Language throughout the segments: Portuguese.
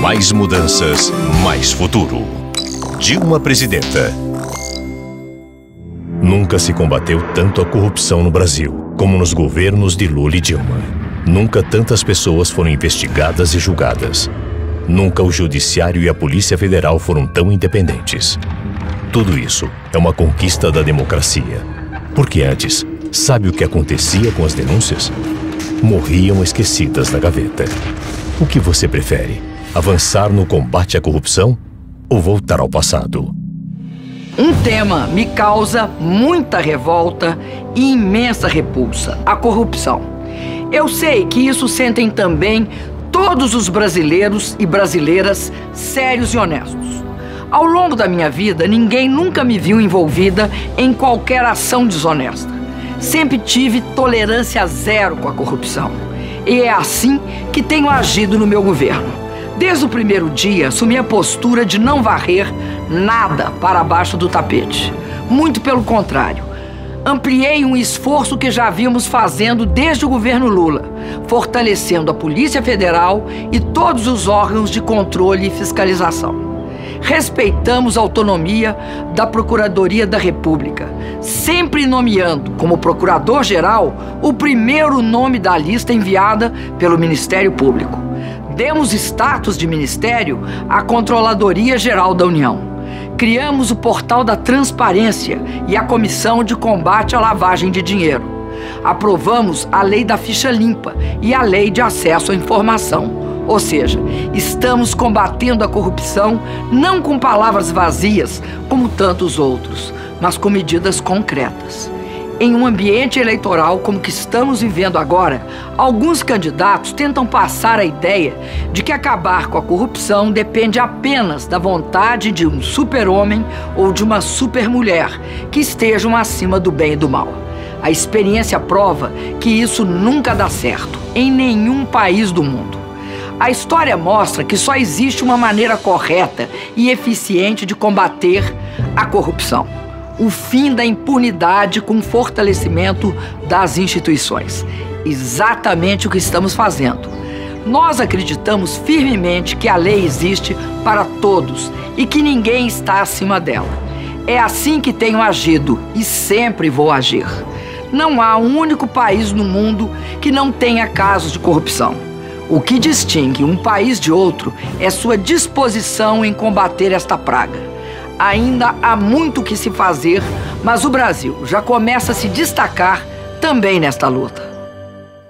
Mais mudanças, mais futuro. Dilma Presidenta. Nunca se combateu tanto a corrupção no Brasil como nos governos de Lula e Dilma. Nunca tantas pessoas foram investigadas e julgadas. Nunca o Judiciário e a Polícia Federal foram tão independentes. Tudo isso é uma conquista da democracia. Porque antes, sabe o que acontecia com as denúncias? Morriam esquecidas na gaveta. O que você prefere? Avançar no combate à corrupção ou voltar ao passado? Um tema me causa muita revolta e imensa repulsa: a corrupção. Eu sei que isso sentem também todos os brasileiros e brasileiras sérios e honestos. Ao longo da minha vida, ninguém nunca me viu envolvida em qualquer ação desonesta. Sempre tive tolerância zero com a corrupção. E é assim que tenho agido no meu governo. Desde o primeiro dia, assumi a postura de não varrer nada para baixo do tapete. Muito pelo contrário. Ampliei um esforço que já vimos fazendo desde o governo Lula, fortalecendo a Polícia Federal e todos os órgãos de controle e fiscalização. Respeitamos a autonomia da Procuradoria da República, sempre nomeando como Procurador-Geral o primeiro nome da lista enviada pelo Ministério Público. Demos status de ministério à Controladoria Geral da União. Criamos o Portal da Transparência e a Comissão de Combate à Lavagem de Dinheiro. Aprovamos a Lei da Ficha Limpa e a Lei de Acesso à Informação. Ou seja, estamos combatendo a corrupção não com palavras vazias, como tantos outros, mas com medidas concretas. Em um ambiente eleitoral como que estamos vivendo agora, alguns candidatos tentam passar a ideia de que acabar com a corrupção depende apenas da vontade de um super-homem ou de uma super-mulher que estejam acima do bem e do mal. A experiência prova que isso nunca dá certo, em nenhum país do mundo. A história mostra que só existe uma maneira correta e eficiente de combater a corrupção: o fim da impunidade com fortalecimento das instituições. Exatamente o que estamos fazendo. Nós acreditamos firmemente que a lei existe para todos e que ninguém está acima dela. É assim que tenho agido e sempre vou agir. Não há um único país no mundo que não tenha casos de corrupção. O que distingue um país de outro é sua disposição em combater esta praga. Ainda há muito o que se fazer, mas o Brasil já começa a se destacar também nesta luta.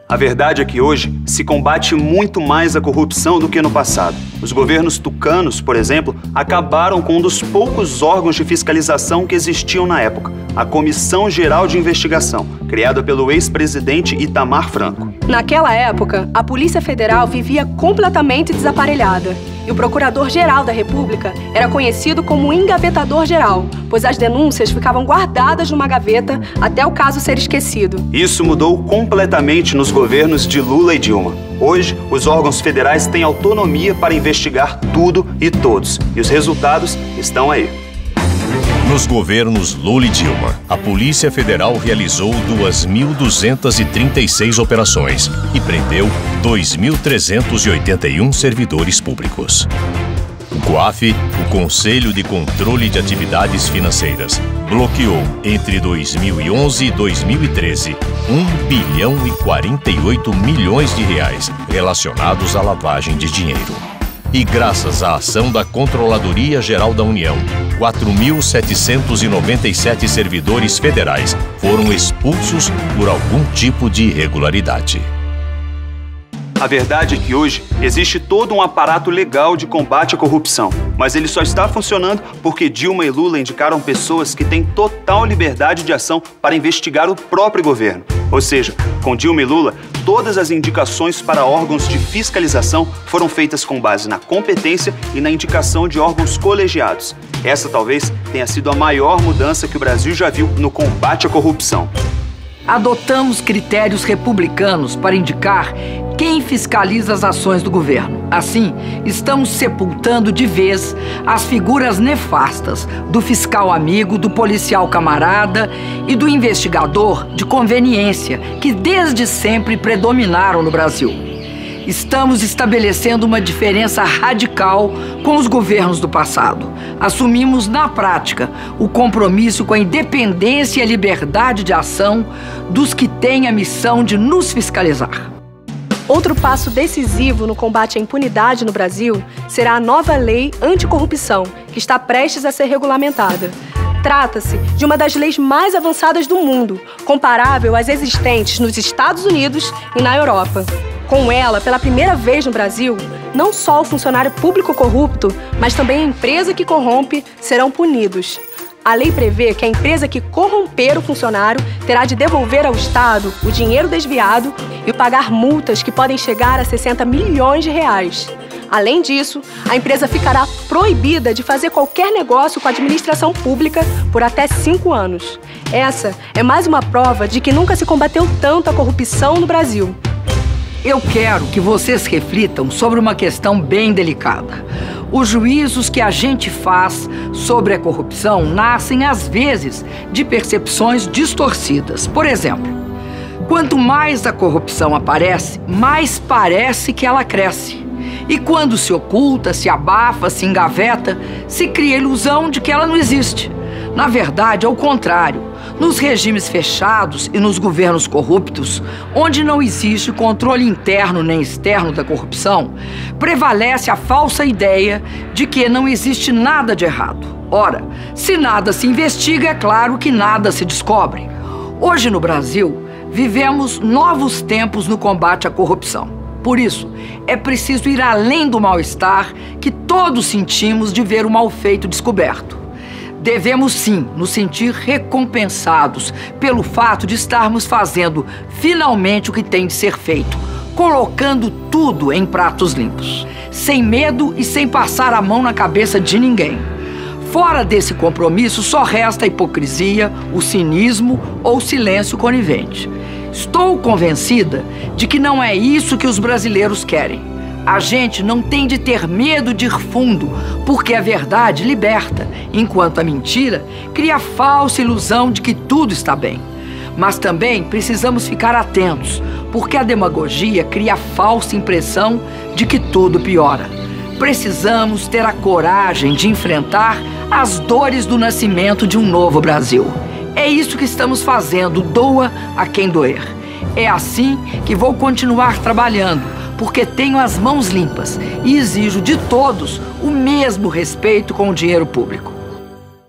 A verdade é que hoje se combate muito mais a corrupção do que no passado. Os governos tucanos, por exemplo, acabaram com um dos poucos órgãos de fiscalização que existiam na época, a Comissão Geral de Investigação, criada pelo ex-presidente Itamar Franco. Naquela época, a Polícia Federal vivia completamente desaparelhada. E o Procurador-Geral da República era conhecido como engavetador-geral, pois as denúncias ficavam guardadas numa gaveta até o caso ser esquecido. Isso mudou completamente nos governos de Lula e Dilma. Hoje, os órgãos federais têm autonomia para investigar tudo e todos, e os resultados estão aí. Nos governos Lula e Dilma, a Polícia Federal realizou 2.236 operações e prendeu 2.381 servidores públicos. O COAF, o Conselho de Controle de Atividades Financeiras, bloqueou entre 2011 e 2013 1,48 bilhão de reais relacionados à lavagem de dinheiro. E graças à ação da Controladoria Geral da União, 4.797 servidores federais foram expulsos por algum tipo de irregularidade. A verdade é que hoje existe todo um aparato legal de combate à corrupção, mas ele só está funcionando porque Dilma e Lula indicaram pessoas que têm total liberdade de ação para investigar o próprio governo. Ou seja, com Dilma e Lula, todas as indicações para órgãos de fiscalização foram feitas com base na competência e na indicação de órgãos colegiados. Essa talvez tenha sido a maior mudança que o Brasil já viu no combate à corrupção. Adotamos critérios republicanos para indicar quem fiscaliza as ações do governo. Assim, estamos sepultando de vez as figuras nefastas do fiscal amigo, do policial camarada e do investigador de conveniência que desde sempre predominaram no Brasil. Estamos estabelecendo uma diferença radical com os governos do passado. Assumimos, na prática, o compromisso com a independência e a liberdade de ação dos que têm a missão de nos fiscalizar. Outro passo decisivo no combate à impunidade no Brasil será a nova lei anticorrupção, que está prestes a ser regulamentada. Trata-se de uma das leis mais avançadas do mundo, comparável às existentes nos Estados Unidos e na Europa. Com ela, pela primeira vez no Brasil, não só o funcionário público corrupto, mas também a empresa que corrompe serão punidos. A lei prevê que a empresa que corromper o funcionário terá de devolver ao Estado o dinheiro desviado e pagar multas que podem chegar a 60 milhões de reais. Além disso, a empresa ficará proibida de fazer qualquer negócio com a administração pública por até 5 anos. Essa é mais uma prova de que nunca se combateu tanto a corrupção no Brasil. Eu quero que vocês reflitam sobre uma questão bem delicada. Os juízos que a gente faz sobre a corrupção nascem, às vezes, de percepções distorcidas. Por exemplo, quanto mais a corrupção aparece, mais parece que ela cresce. E quando se oculta, se abafa, se engaveta, se cria a ilusão de que ela não existe. Na verdade, é o contrário. Nos regimes fechados e nos governos corruptos, onde não existe controle interno nem externo da corrupção, prevalece a falsa ideia de que não existe nada de errado. Ora, se nada se investiga, é claro que nada se descobre. Hoje no Brasil, vivemos novos tempos no combate à corrupção. Por isso, é preciso ir além do mal-estar que todos sentimos de ver o mal feito descoberto. Devemos sim nos sentir recompensados pelo fato de estarmos fazendo finalmente o que tem de ser feito, colocando tudo em pratos limpos, sem medo e sem passar a mão na cabeça de ninguém. Fora desse compromisso só resta a hipocrisia, o cinismo ou o silêncio conivente. Estou convencida de que não é isso que os brasileiros querem. A gente não tem de ter medo de ir fundo, porque a verdade liberta, enquanto a mentira cria a falsa ilusão de que tudo está bem. Mas também precisamos ficar atentos, porque a demagogia cria a falsa impressão de que tudo piora. Precisamos ter a coragem de enfrentar as dores do nascimento de um novo Brasil. É isso que estamos fazendo, doa a quem doer. É assim que vou continuar trabalhando, porque tenho as mãos limpas e exijo de todos o mesmo respeito com o dinheiro público.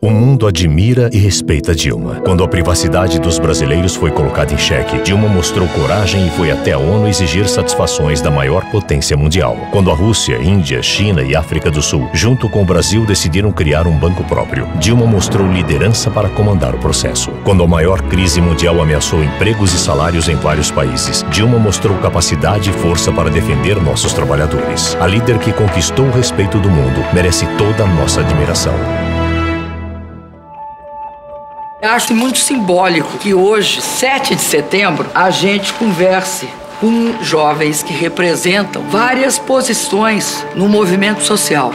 O mundo admira e respeita Dilma. Quando a privacidade dos brasileiros foi colocada em xeque, Dilma mostrou coragem e foi até a ONU exigir satisfações da maior potência mundial. Quando a Rússia, Índia, China e África do Sul, junto com o Brasil, decidiram criar um banco próprio, Dilma mostrou liderança para comandar o processo. Quando a maior crise mundial ameaçou empregos e salários em vários países, Dilma mostrou capacidade e força para defender nossos trabalhadores. A líder que conquistou o respeito do mundo merece toda a nossa admiração. Acho muito simbólico que hoje, 7 de setembro, a gente converse com jovens que representam várias posições no movimento social.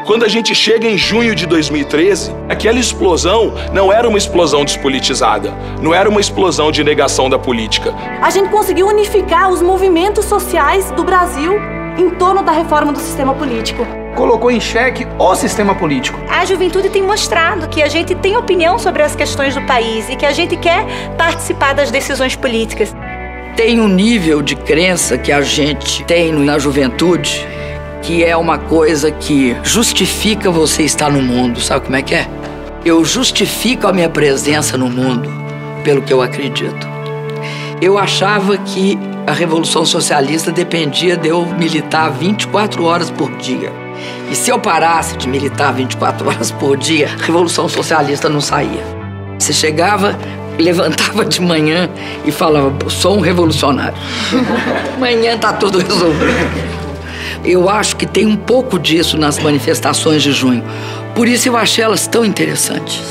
Quando a gente chega em junho de 2013, aquela explosão não era uma explosão despolitizada, não era uma explosão de negação da política. A gente conseguiu unificar os movimentos sociais do Brasil em torno da reforma do sistema político. Colocou em xeque o sistema político. A juventude tem mostrado que a gente tem opinião sobre as questões do país e que a gente quer participar das decisões políticas. Tem um nível de crença que a gente tem na juventude que é uma coisa que justifica você estar no mundo. Sabe como é que é? Eu justifico a minha presença no mundo pelo que eu acredito. Eu achava que a Revolução Socialista dependia de eu militar 24 horas por dia. E se eu parasse de militar 24 horas por dia, a Revolução Socialista não saía. Você chegava, levantava de manhã e falava, sou um revolucionário. Amanhã tá tudo resolvido. Eu acho que tem um pouco disso nas manifestações de junho. Por isso eu achei elas tão interessantes.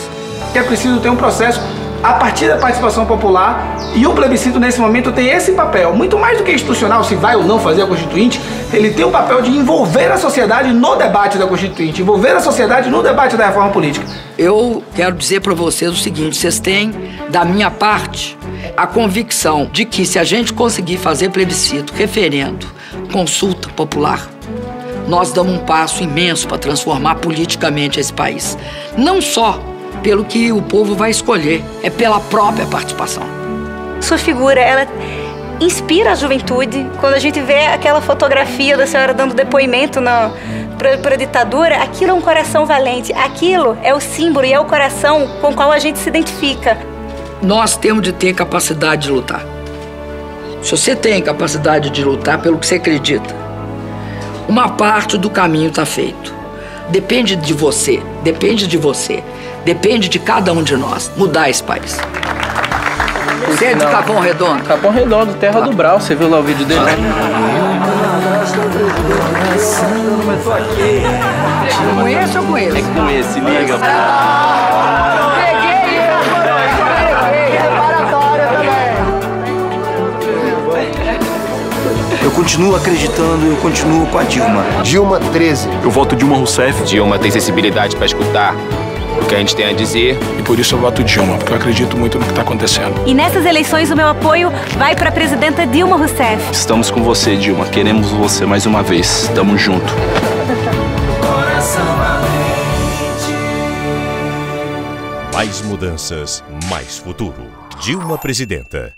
É preciso ter um processo a partir da participação popular, e o plebiscito nesse momento tem esse papel, muito mais do que institucional, se vai ou não fazer a Constituinte, ele tem o papel de envolver a sociedade no debate da Constituinte, envolver a sociedade no debate da reforma política. Eu quero dizer para vocês o seguinte, vocês têm, da minha parte, a convicção de que se a gente conseguir fazer plebiscito, referendo, consulta popular, nós damos um passo imenso para transformar politicamente esse país. Não só pelo que o povo vai escolher, é pela própria participação. Sua figura, ela inspira a juventude. Quando a gente vê aquela fotografia da senhora dando depoimento para a ditadura, aquilo é um coração valente, aquilo é o símbolo e é o coração com o qual a gente se identifica. Nós temos de ter capacidade de lutar. Se você tem capacidade de lutar pelo que você acredita, uma parte do caminho está feito. Depende de você, depende de você, depende de cada um de nós mudar esse país. Você é de Capão Redondo? Capão Redondo, terra do Brau, você viu lá o vídeo dele? Conheço ou conheço? É que conhece, liga. Eu continuo acreditando, eu continuo com a Dilma. Dilma 13. Eu voto Dilma Rousseff. Dilma tem sensibilidade para escutar o que a gente tem a dizer. E por isso eu voto Dilma, porque eu acredito muito no que está acontecendo. E nessas eleições o meu apoio vai para a presidenta Dilma Rousseff. Estamos com você, Dilma. Queremos você mais uma vez. Tamo junto. Mais mudanças, mais futuro. Dilma Presidenta.